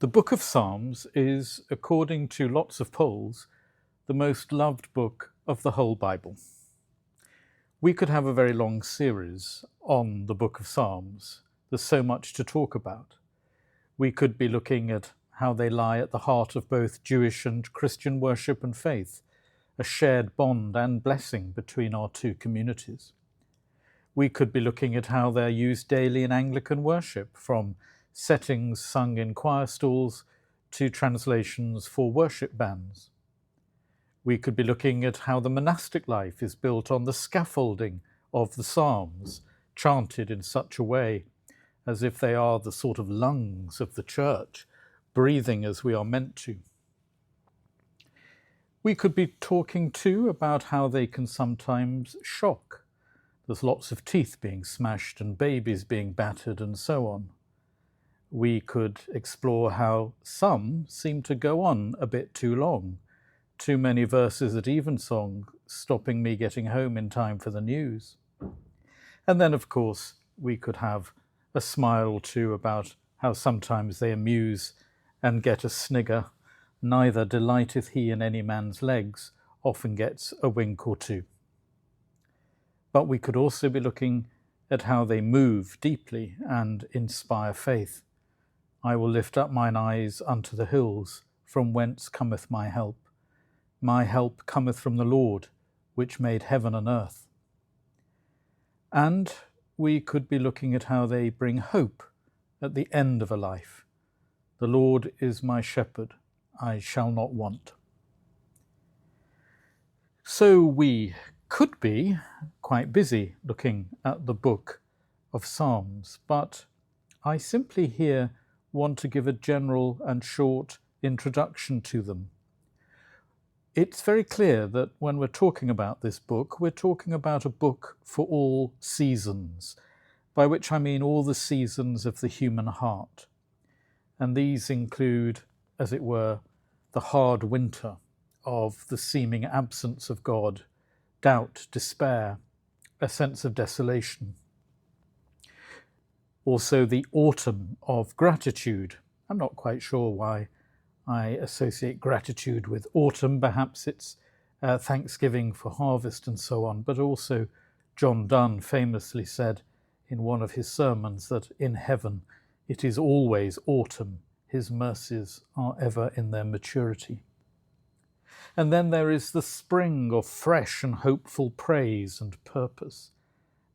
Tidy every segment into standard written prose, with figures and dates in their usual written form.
The Book of Psalms is, according to lots of polls, the most loved book of the whole Bible. We could have a very long series on the Book of Psalms. There's so much to talk about. We could be looking at how they lie at the heart of both Jewish and Christian worship and faith, a shared bond and blessing between our two communities. We could be looking at how they're used daily in Anglican worship, from settings sung in choir stalls to translations for worship bands. We could be looking at how the monastic life is built on the scaffolding of the Psalms, chanted in such a way as if they are the sort of lungs of the church, breathing as we are meant to. We could be talking too about how they can sometimes shock. There's lots of teeth being smashed and babies being battered and so on. We could explore how some seem to go on a bit too long. Too many verses at evensong, stopping me getting home in time for the news. And then, of course, we could have a smile too about how sometimes they amuse and get a snigger. Neither delighteth he in any man's legs, often gets a wink or two. But we could also be looking at how they move deeply and inspire faith. I will lift up mine eyes unto the hills, from whence cometh my help. My help cometh from the Lord, which made heaven and earth. And we could be looking at how they bring hope at the end of a life. The Lord is my shepherd, I shall not want. So we could be quite busy looking at the book of Psalms, but I simply here want to give a general and short introduction to them. It's very clear that when we're talking about this book, we're talking about a book for all seasons, by which I mean all the seasons of the human heart. And these include, as it were, the hard winter of the seeming absence of God, doubt, despair, a sense of desolation. Also the autumn of gratitude. I'm not quite sure why I associate gratitude with autumn. Perhaps it's Thanksgiving for harvest and so on. But also John Donne famously said in one of his sermons that in heaven it is always autumn. His mercies are ever in their maturity. And then there is the spring of fresh and hopeful praise and purpose.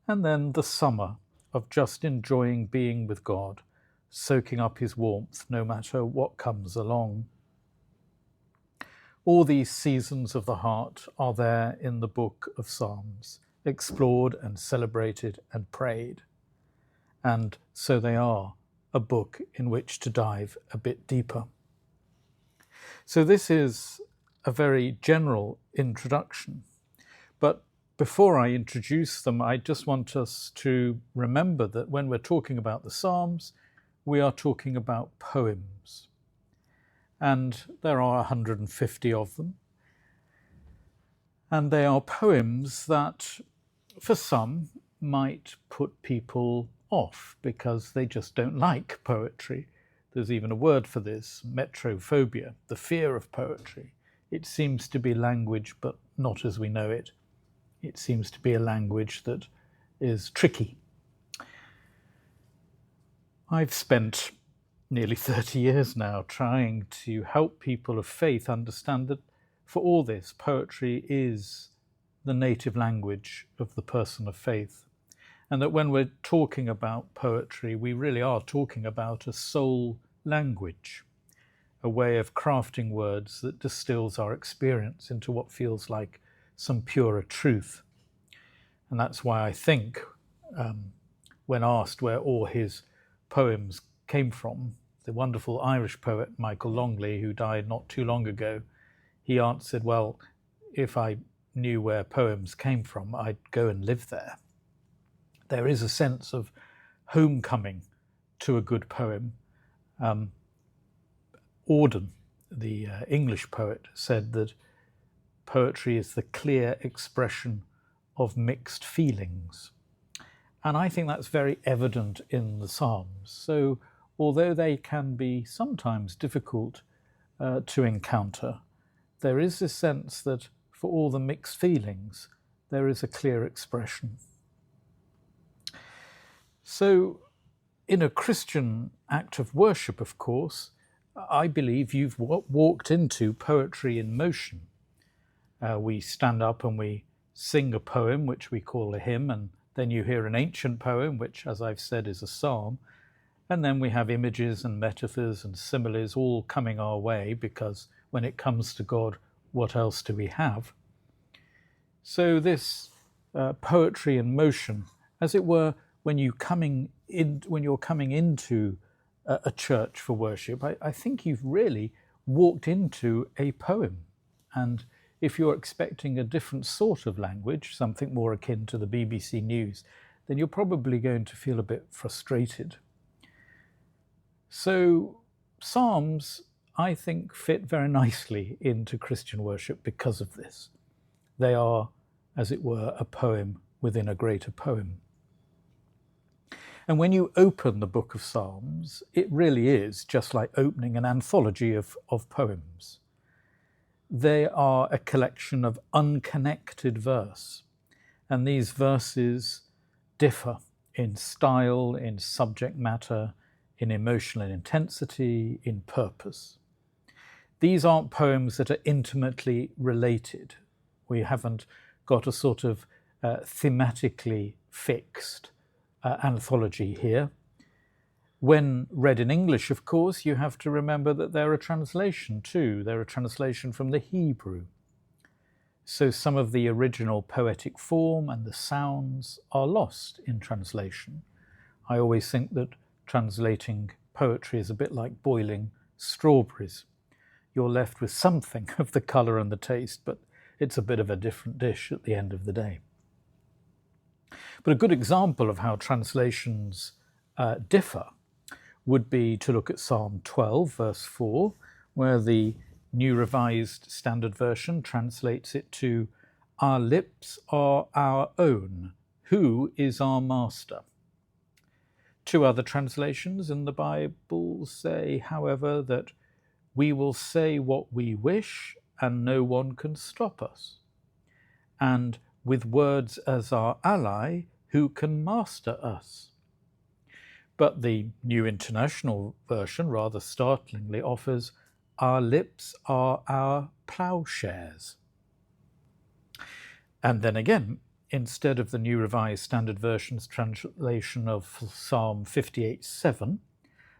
And then the summer of just enjoying being with God, soaking up his warmth no matter what comes along. All these seasons of the heart are there in the book of Psalms, explored and celebrated and prayed. And so they are a book in which to dive a bit deeper. So this is a very general introduction, but before I introduce them, I just want us to remember that when we're talking about the Psalms, we are talking about poems. And there are 150 of them. And they are poems that, for some, might put people off because they just don't like poetry. There's even a word for this, metrophobia, the fear of poetry. It seems to be language, but not as we know it. It seems to be a language that is tricky. I've spent nearly 30 years now trying to help people of faith understand that for all this, poetry is the native language of the person of faith. And that when we're talking about poetry, we really are talking about a soul language, a way of crafting words that distills our experience into what feels like some purer truth. And that's why I think when asked where all his poems came from, the wonderful Irish poet Michael Longley, who died not too long ago, he answered, well, if I knew where poems came from, I'd go and live there. There is a sense of homecoming to a good poem. Auden, the English poet, said that poetry is the clear expression of mixed feelings. And I think that's very evident in the Psalms. So although they can be sometimes difficult to encounter, there is a sense that for all the mixed feelings, there is a clear expression. So, in a Christian act of worship, of course, I believe you've walked into poetry in motion. We stand up and we sing a poem, which we call a hymn, and then you hear an ancient poem, which, as I've said, is a psalm. And then we have images and metaphors and similes all coming our way, because when it comes to God, what else do we have? So this poetry in motion, as it were, when you're coming into a church for worship, I think you've really walked into a poem. And if you're expecting a different sort of language, something more akin to the BBC News, then you're probably going to feel a bit frustrated. So Psalms, I think, fit very nicely into Christian worship because of this. They are, as it were, a poem within a greater poem. And when you open the book of Psalms, it really is just like opening an anthology of poems. They are a collection of unconnected verse, and these verses differ in style, in subject matter, in emotional intensity, in purpose. These aren't poems that are intimately related. We haven't got a sort of thematically fixed anthology here. When read in English, of course, you have to remember that they're a translation too. They're a translation from the Hebrew. So some of the original poetic form and the sounds are lost in translation. I always think that translating poetry is a bit like boiling strawberries. You're left with something of the colour and the taste, but it's a bit of a different dish at the end of the day. But a good example of how translations differ would be to look at Psalm 12, verse 4, where the New Revised Standard Version translates it to, "Our lips are our own. Who is our master?" Two other translations in the Bible say, however, that we will say what we wish and no one can stop us. And with words as our ally, who can master us? But the New International Version rather startlingly offers, "Our lips are our plowshares." And then again, instead of the New Revised Standard Version's translation of Psalm 58:7,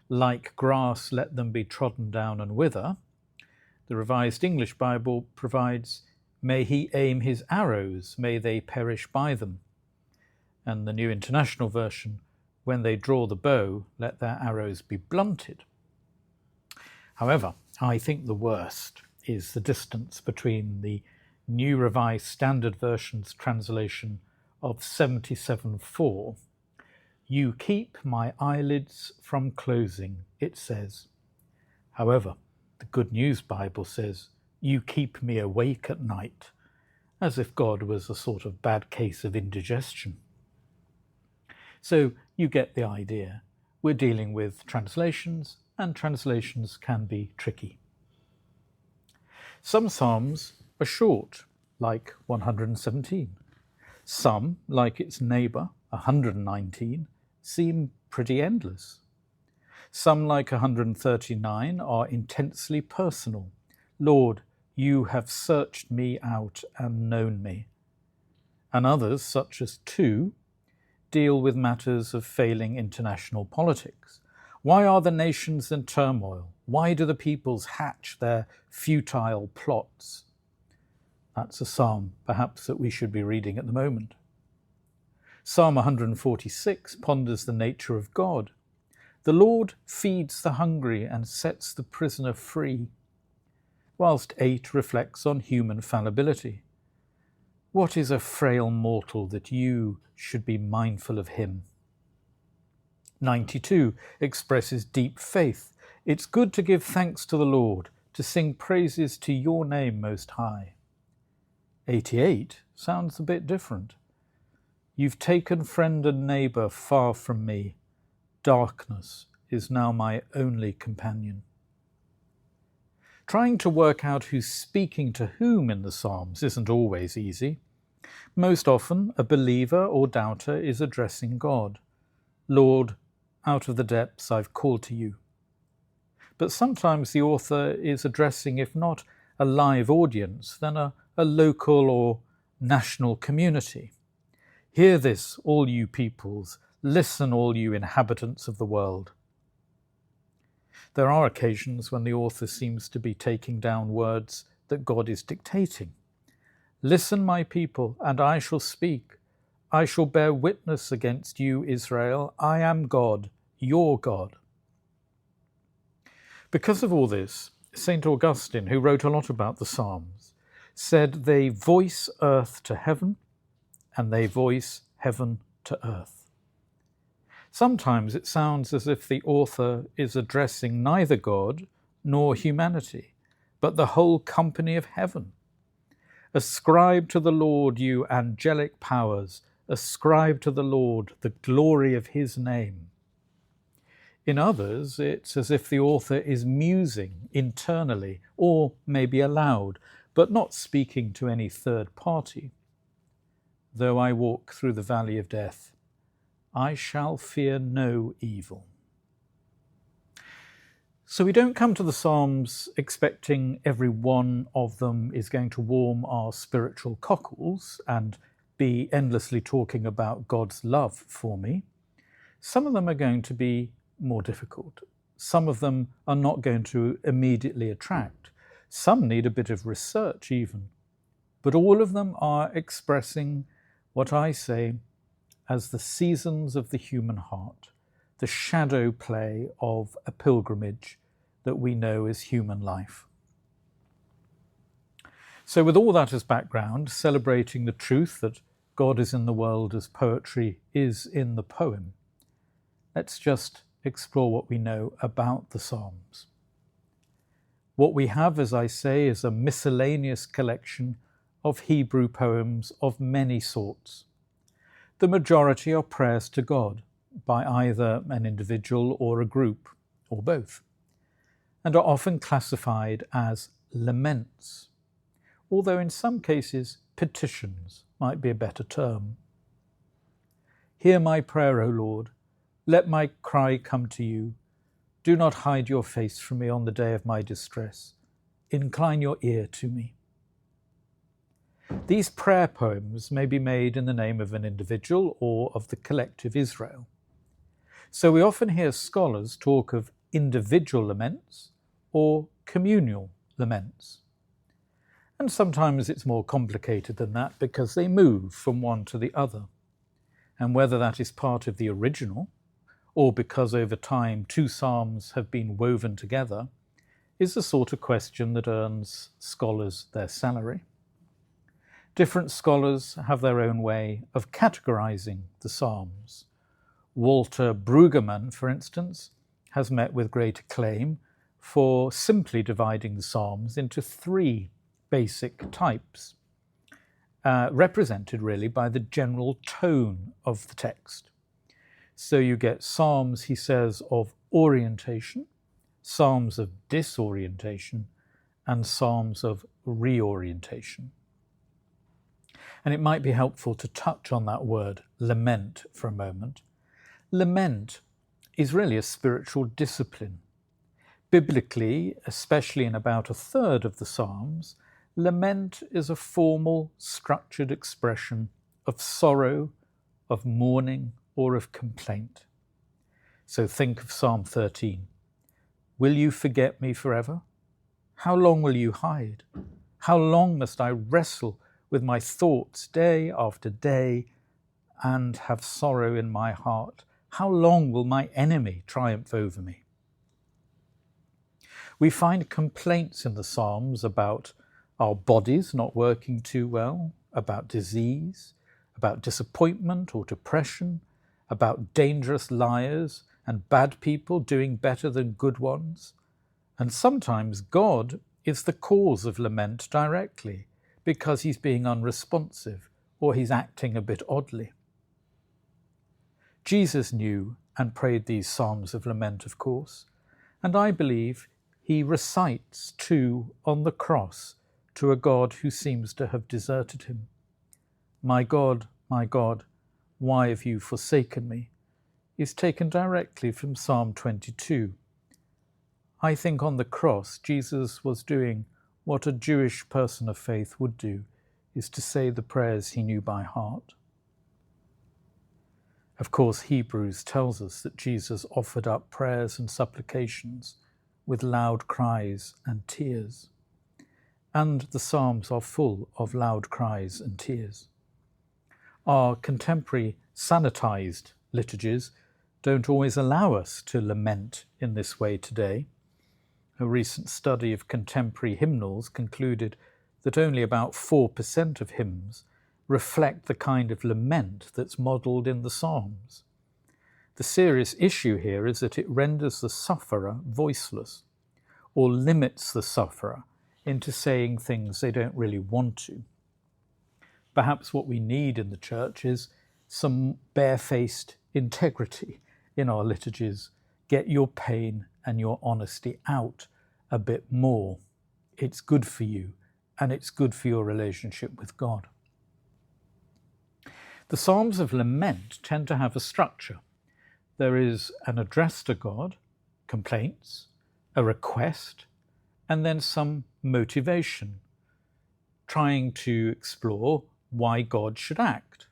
"Like grass let them be trodden down and wither," the Revised English Bible provides, "May he aim his arrows, may they perish by them." And the New International Version, "When they draw the bow, let their arrows be blunted." However, I think the worst is the distance between the New Revised Standard Version's translation of 77:4. "You keep my eyelids from closing," it says. However, the Good News Bible says, "You keep me awake at night," as if God was a sort of bad case of indigestion. So you get the idea. We're dealing with translations, and translations can be tricky. Some psalms are short, like 117. Some, like its neighbour, 119, seem pretty endless. Some, like 139, are intensely personal. "Lord, you have searched me out and known me." And others, such as 2, deal with matters of failing international politics. Why are the nations in turmoil? Why do the peoples hatch their futile plots? That's a psalm, perhaps, that we should be reading at the moment. Psalm 146 ponders the nature of God. "The Lord feeds the hungry and sets the prisoner free," whilst 8 reflects on human fallibility. "What is a frail mortal that you should be mindful of him?" 92 expresses deep faith. "It's good to give thanks to the Lord, to sing praises to your name most high." 88 sounds a bit different. "You've taken friend and neighbour far from me. Darkness is now my only companion. Trying to work out who's speaking to whom in the Psalms isn't always easy. Most often, a believer or doubter is addressing God. Lord, out of the depths I've called to you. But sometimes the author is addressing, if not a live audience, then a local or national community. Hear this, all you peoples. Listen, all you inhabitants of the world. There are occasions when the author seems to be taking down words that God is dictating. Listen, my people, and I shall speak. I shall bear witness against you, Israel. I am God, your God. Because of all this, St. Augustine, who wrote a lot about the Psalms, said they voice earth to heaven and they voice heaven to earth. Sometimes it sounds as if the author is addressing neither God nor humanity, but the whole company of heaven. Ascribe to the Lord, you angelic powers, ascribe to the Lord the glory of his name. In others, it's as if the author is musing internally, or maybe aloud, but not speaking to any third party. Though I walk through the valley of death, I shall fear no evil. So we don't come to the Psalms expecting every one of them is going to warm our spiritual cockles and be endlessly talking about God's love for me. Some of them are going to be more difficult. Some of them are not going to immediately attract. Some need a bit of research even. But all of them are expressing what I say as the seasons of the human heart, the shadow play of a pilgrimage that we know as human life. So with all that as background, celebrating the truth that God is in the world as poetry is in the poem, let's just explore what we know about the Psalms. What we have, as I say, is a miscellaneous collection of Hebrew poems of many sorts. The majority are prayers to God by either an individual or a group, or both, and are often classified as laments, although in some cases petitions might be a better term. Hear my prayer, O Lord. Let my cry come to you. Do not hide your face from me on the day of my distress. Incline your ear to me. These prayer poems may be made in the name of an individual or of the collective Israel. So we often hear scholars talk of individual laments or communal laments. And sometimes it's more complicated than that because they move from one to the other. And whether that is part of the original or because over time two psalms have been woven together is the sort of question that earns scholars their salary. Different scholars have their own way of categorizing the Psalms. Walter Brueggemann, for instance, has met with great acclaim for simply dividing the Psalms into three basic types, represented really by the general tone of the text. So you get Psalms, he says, of orientation, Psalms of disorientation, and Psalms of reorientation. And it might be helpful to touch on that word lament for a moment. Lament is really a spiritual discipline. Biblically, especially in about a third of the Psalms, lament is a formal, structured expression of sorrow, of mourning, or of complaint. So think of Psalm 13. Will you forget me forever? How long will you hide? How long must I wrestle with my thoughts day after day and have sorrow in my heart? How long will my enemy triumph over me? We find complaints in the Psalms about our bodies not working too well, about disease, about disappointment or depression, about dangerous liars and bad people doing better than good ones. And sometimes God is the cause of lament directly, because he's being unresponsive or he's acting a bit oddly. Jesus knew and prayed these psalms of lament, of course. And I believe he recites too on the cross to a God who seems to have deserted him. My God, why have you forsaken me?" is taken directly from Psalm 22. I think on the cross, Jesus was doing what a Jewish person of faith would do, is to say the prayers he knew by heart. Of course, Hebrews tells us that Jesus offered up prayers and supplications with loud cries and tears. And the Psalms are full of loud cries and tears. Our contemporary sanitized liturgies don't always allow us to lament in this way today. A recent study of contemporary hymnals concluded that only about 4% of hymns reflect the kind of lament that's modelled in the Psalms. The serious issue here is that it renders the sufferer voiceless, or limits the sufferer into saying things they don't really want to. Perhaps what we need in the church is some barefaced integrity in our liturgies. Get your pain and your honesty out a bit more. It's good for you, and it's good for your relationship with God. The Psalms of Lament tend to have a structure. There is an address to God, complaints, a request, and then some motivation, trying to explore why God should act.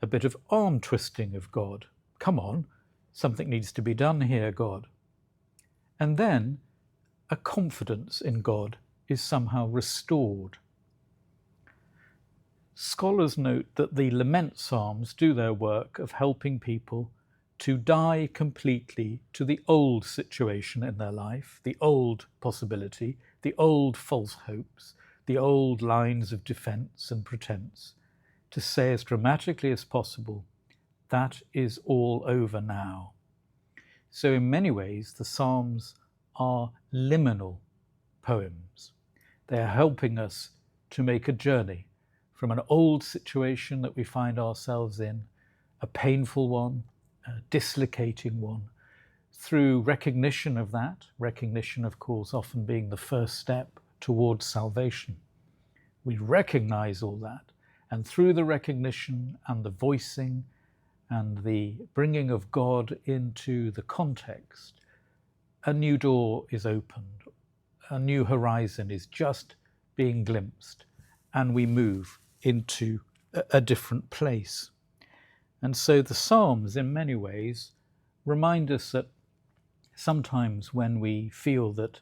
A bit of arm twisting of God. Come on, something needs to be done here, God. And then a confidence in God is somehow restored. Scholars note that the lament psalms do their work of helping people to die completely to the old situation in their life, the old possibility, the old false hopes, the old lines of defense and pretense, to say as dramatically as possible, that is all over now. So in many ways, the Psalms are liminal poems. They are helping us to make a journey from an old situation that we find ourselves in, a painful one, a dislocating one, through recognition of that, recognition, of course, often being the first step towards salvation. We recognize all that, and through the recognition and the voicing and the bringing of God into the context, a new door is opened, a new horizon is just being glimpsed, and we move into a different place. And so the Psalms, in many ways, remind us that sometimes when we feel that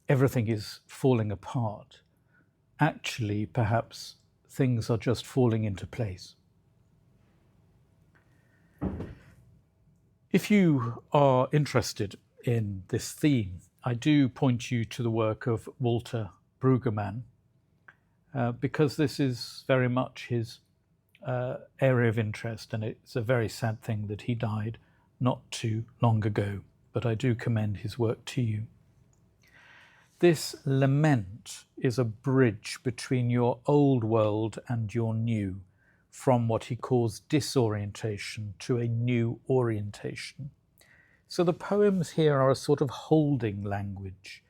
everything is falling apart, actually perhaps things are just falling into place. If you are interested in this theme, I do point you to the work of Walter Brueggemann, because this is very much his area of interest, and it's a very sad thing that he died not too long ago, but I do commend his work to you. This lament is a bridge between your old world and your new, from what he calls disorientation to a new orientation. So the poems here are a sort of holding language,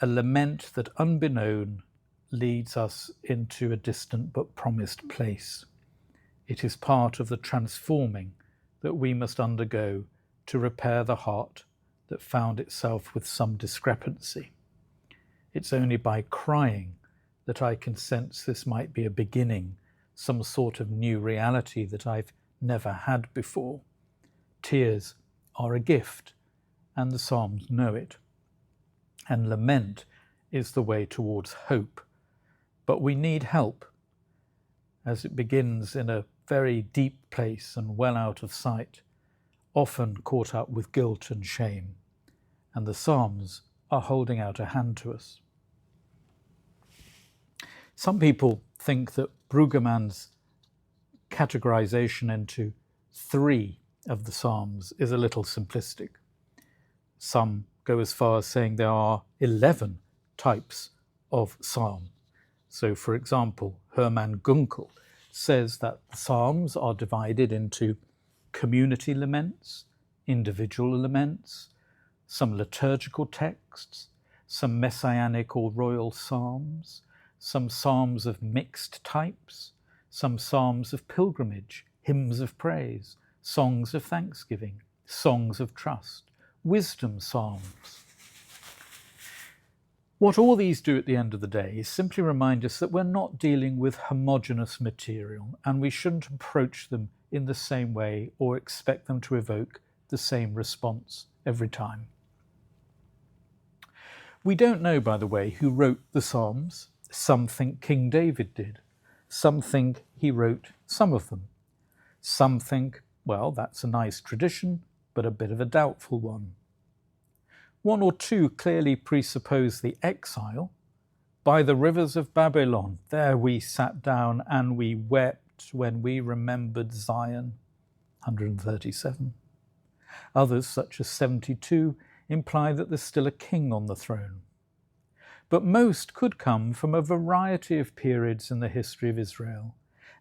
a lament that unbeknown leads us into a distant but promised place. It is part of the transforming that we must undergo to repair the heart that found itself with some discrepancy. It's only by crying that I can sense this might be a beginning, some sort of new reality that I've never had before. Tears are a gift, and the Psalms know it. And lament is the way towards hope. But we need help, as it begins in a very deep place and well out of sight, often caught up with guilt and shame. And the Psalms are holding out a hand to us. Some people think that Brueggemann's categorization into 3 of the Psalms is a little simplistic. Some go as far as saying there are 11 types of psalm. So, for example, Hermann Gunkel says that the Psalms are divided into community laments, individual laments, some liturgical texts, some messianic or royal psalms, some psalms of mixed types, some psalms of pilgrimage, hymns of praise, songs of thanksgiving, songs of trust, wisdom psalms. What all these do at the end of the day is simply remind us that we're not dealing with homogeneous material, and we shouldn't approach them in the same way or expect them to evoke the same response every time. We don't know, by the way, who wrote the Psalms. Some think King David did. Some think he wrote some of them. Some think, well, that's a nice tradition, but a bit of a doubtful one. One or two clearly presuppose the exile. By the rivers of Babylon, there we sat down and we wept when we remembered Zion, 137. Others, such as 72, imply that there's still a king on the throne. But most could come from a variety of periods in the history of Israel,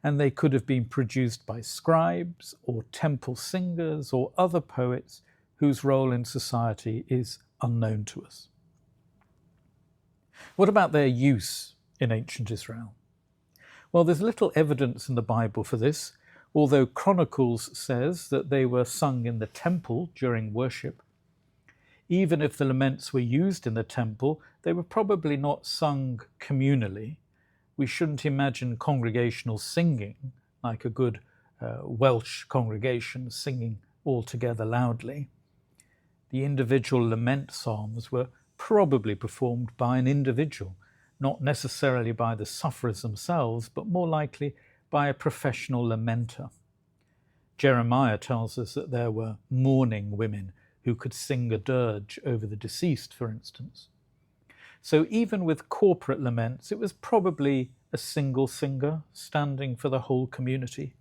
and they could have been produced by scribes or temple singers or other poets whose role in society is unknown to us. What about their use in ancient Israel? Well, there's little evidence in the Bible for this, although Chronicles says that they were sung in the temple during worship. Even if the laments were used in the temple, they were probably not sung communally. We shouldn't imagine congregational singing, like a good Welsh congregation singing all together loudly. The individual lament psalms were probably performed by an individual, not necessarily by the sufferers themselves, but more likely by a professional lamenter. Jeremiah tells us that there were mourning women who could sing a dirge over the deceased, for instance. So even with corporate laments, it was probably a single singer standing for the whole community.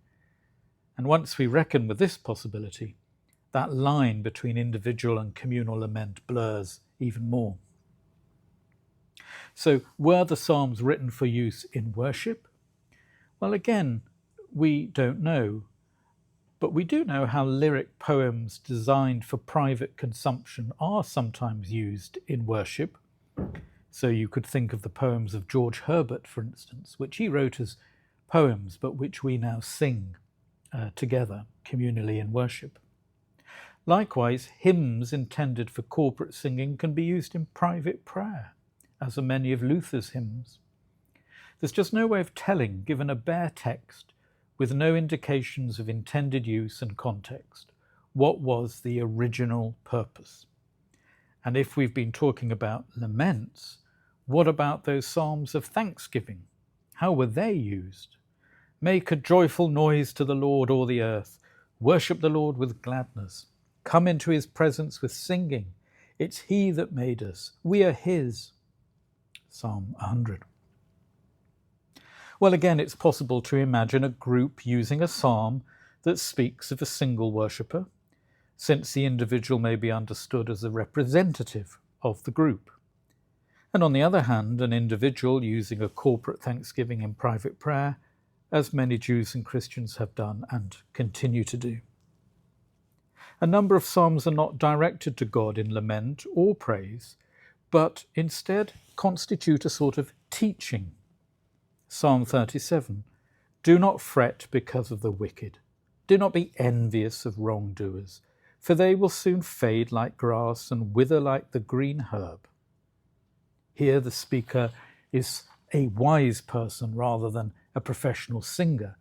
And once we reckon with this possibility, that line between individual and communal lament blurs even more. So were the Psalms written for use in worship? Well, again, we don't know. But we do know how lyric poems designed for private consumption are sometimes used in worship. So you could think of the poems of George Herbert, for instance, which he wrote as poems, but which we now sing together communally in worship. Likewise, hymns intended for corporate singing can be used in private prayer, as are many of Luther's hymns. There's just no way of telling, given a bare text, with no indications of intended use and context, what was the original purpose. And if we've been talking about laments, what about those psalms of thanksgiving? How were they used? Make a joyful noise to the Lord, all the earth. Worship the Lord with gladness. Come into his presence with singing. It's he that made us. We are his. Psalm 100. Well, again, it's possible to imagine a group using a psalm that speaks of a single worshipper, since the individual may be understood as a representative of the group. And on the other hand, an individual using a corporate thanksgiving in private prayer, as many Jews and Christians have done and continue to do. A number of psalms are not directed to God in lament or praise, but instead constitute a sort of teaching. Psalm 37, do not fret because of the wicked. Do not be envious of wrongdoers, for they will soon fade like grass and wither like the green herb. Here the speaker is a wise person rather than a professional singer,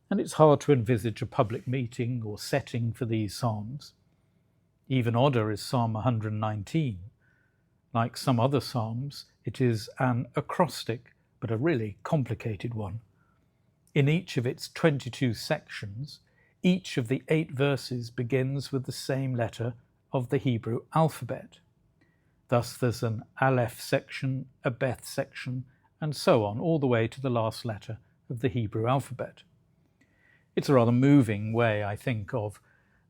and it's hard to envisage a public meeting or setting for these psalms. Even odder is Psalm 119. Like some other psalms, it is an acrostic, but a really complicated one. In each of its 22 sections, each of the 8 verses begins with the same letter of the Hebrew alphabet. Thus there's an Aleph section, a Beth section, and so on, all the way to the last letter of the Hebrew alphabet. It's a rather moving way, I think, of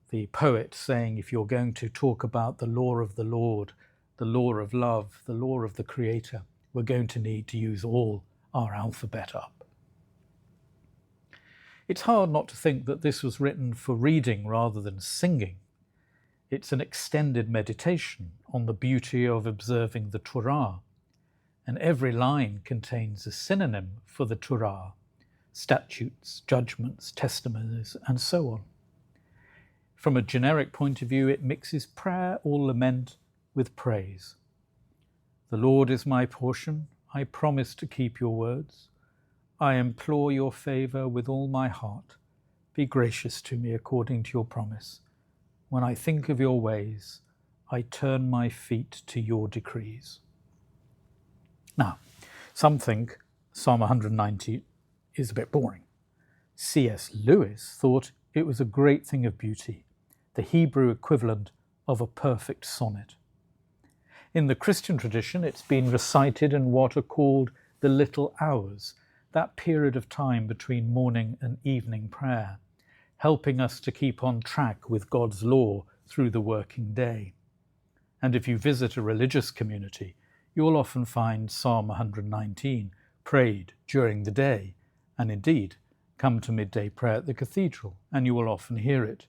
the poet saying, if you're going to talk about the law of the Lord, the law of love, the law of the Creator, we're going to need to use all our alphabet up. It's hard not to think that this was written for reading rather than singing. It's an extended meditation on the beauty of observing the Torah, and every line contains a synonym for the Torah: statutes, judgments, testimonies, and so on. From a generic point of view, it mixes prayer or lament with praise. The Lord is my portion. I promise to keep your words. I implore your favor with all my heart. Be gracious to me according to your promise. When I think of your ways, I turn my feet to your decrees. Now, some think Psalm 190 is a bit boring. C.S. Lewis thought it was a great thing of beauty, the Hebrew equivalent of a perfect sonnet. In the Christian tradition, it's been recited in what are called the little hours, that period of time between morning and evening prayer, helping us to keep on track with God's law through the working day. And if you visit a religious community, you'll often find Psalm 119 prayed during the day, and indeed come to midday prayer at the cathedral, and you will often hear it.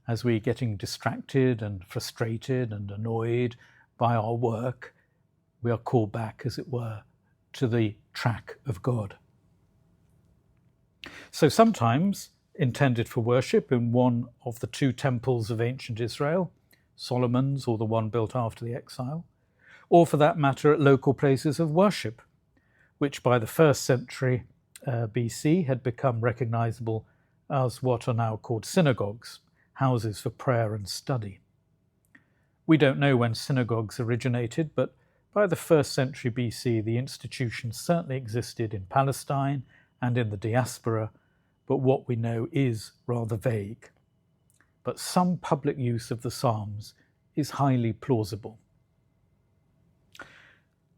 As we're getting distracted and frustrated and annoyed by our work, we are called back, as it were, to the track of God. So sometimes intended for worship in one of the two temples of ancient Israel, Solomon's or the one built after the exile, or for that matter at local places of worship, which by the 1st century BC had become recognizable as what are now called synagogues, houses for prayer and study. We don't know when synagogues originated, but by the 1st century BC, the institution certainly existed in Palestine and in the diaspora, but what we know is rather vague. But some public use of the Psalms is highly plausible.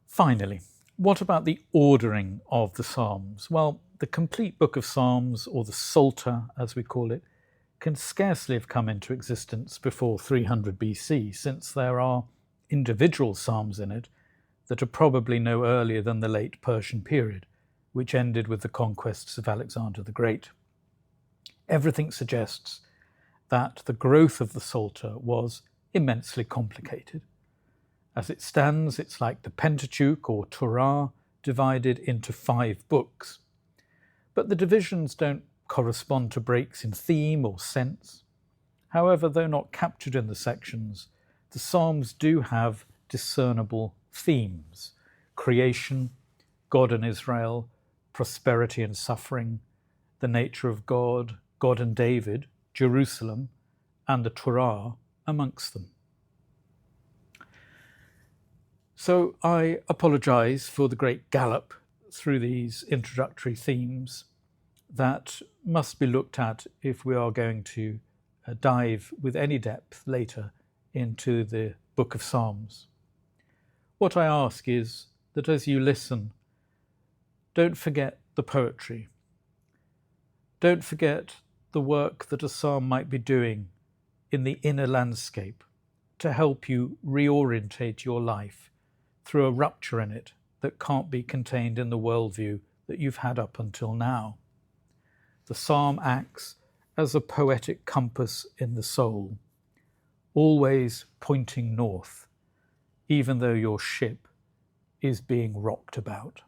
Finally, what about the ordering of the Psalms? Well, the complete book of Psalms, or the Psalter as we call it, can scarcely have come into existence before 300 BC, since there are individual psalms in it that are probably no earlier than the late Persian period, which ended with the conquests of Alexander the Great. Everything suggests that the growth of the Psalter was immensely complicated. As it stands, it's like the Pentateuch or Torah divided into 5 books. But the divisions don't correspond to breaks in theme or sense. However, though not captured in the sections, the Psalms do have discernible themes: creation, God and Israel, prosperity and suffering, the nature of God, God and David, Jerusalem, and the Torah amongst them. So I apologize for the great gallop through these introductory themes that must be looked at if we are going to dive with any depth later into the book of Psalms. What I ask is that as you listen, don't forget the poetry. Don't forget the work that a psalm might be doing in the inner landscape to help you reorientate your life through a rupture in it that can't be contained in the worldview that you've had up until now. The psalm acts as a poetic compass in the soul, always pointing north, even though your ship is being rocked about.